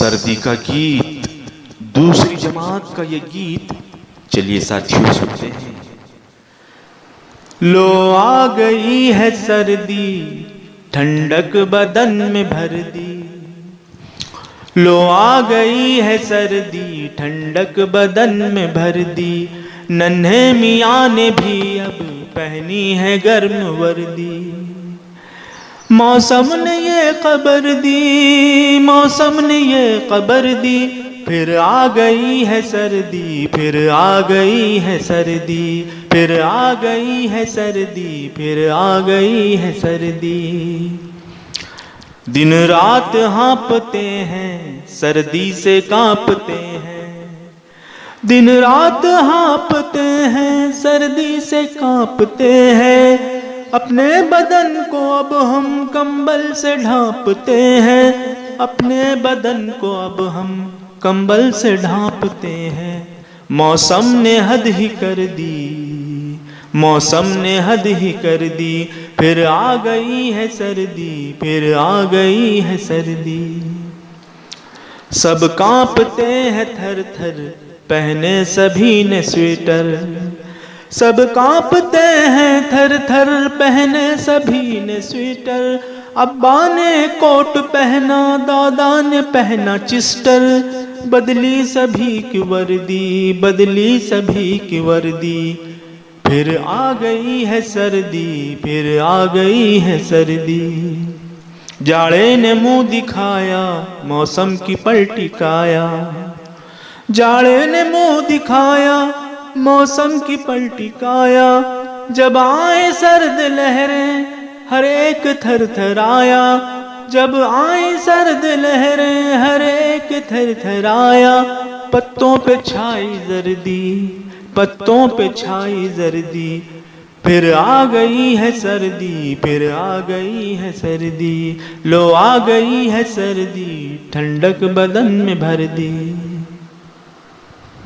सर्दी का गीत, दूसरी जमात का ये गीत, चलिए साथियों सुनते हैं। लो आ गई है सर्दी, ठंडक बदन में भर दी। लो आ गई है सर्दी, ठंडक बदन में भर दी। नन्हे मियाँ ने भी अब पहनी है गर्म वर्दी। मौसम ने ये खबर दी, मौसम ने ये खबर दी, फिर आ गई है सर्दी, फिर आ गई है सर्दी, फिर आ गई है सर्दी, फिर आ गई है सर्दी। दिन रात हाँपते हैं, सर्दी से कांपते हैं। दिन रात हाँपते हैं, सर्दी से कांपते हैं। अपने बदन को अब हम कंबल से ढांपते हैं, अपने बदन को अब हम कंबल से ढांपते हैं। मौसम ने हद ही कर दी, मौसम ने हद ही कर दी, फिर आ गई है सर्दी, फिर आ गई है सर्दी। सब कांपते हैं थर थर, पहने सभी ने स्वेटर। सब कांपते हैं थर थर, पहने सभी ने स्वेटर। अब्बा ने कोट पहना, दादा ने पहना चिस्टर। बदली सभी की वर्दी, बदली सभी की वर्दी, फिर आ गई है सर्दी, फिर आ गई है सर्दी। जाड़े ने मुंह दिखाया, मौसम की पलटी काया। जाड़े ने मुंह दिखाया, मौसम की पलटी काया। जब आए सर्द लहरें, हर एक थर थर आया। जब आई सर्द लहरें, हर एक थर थर आया। पत्तों पे छाई जर्दी, पत्तों पे छाई जर्दी, फिर आ गई है सर्दी, फिर आ गई है सर्दी। लो आ गई है सर्दी, ठंडक बदन में भर दी।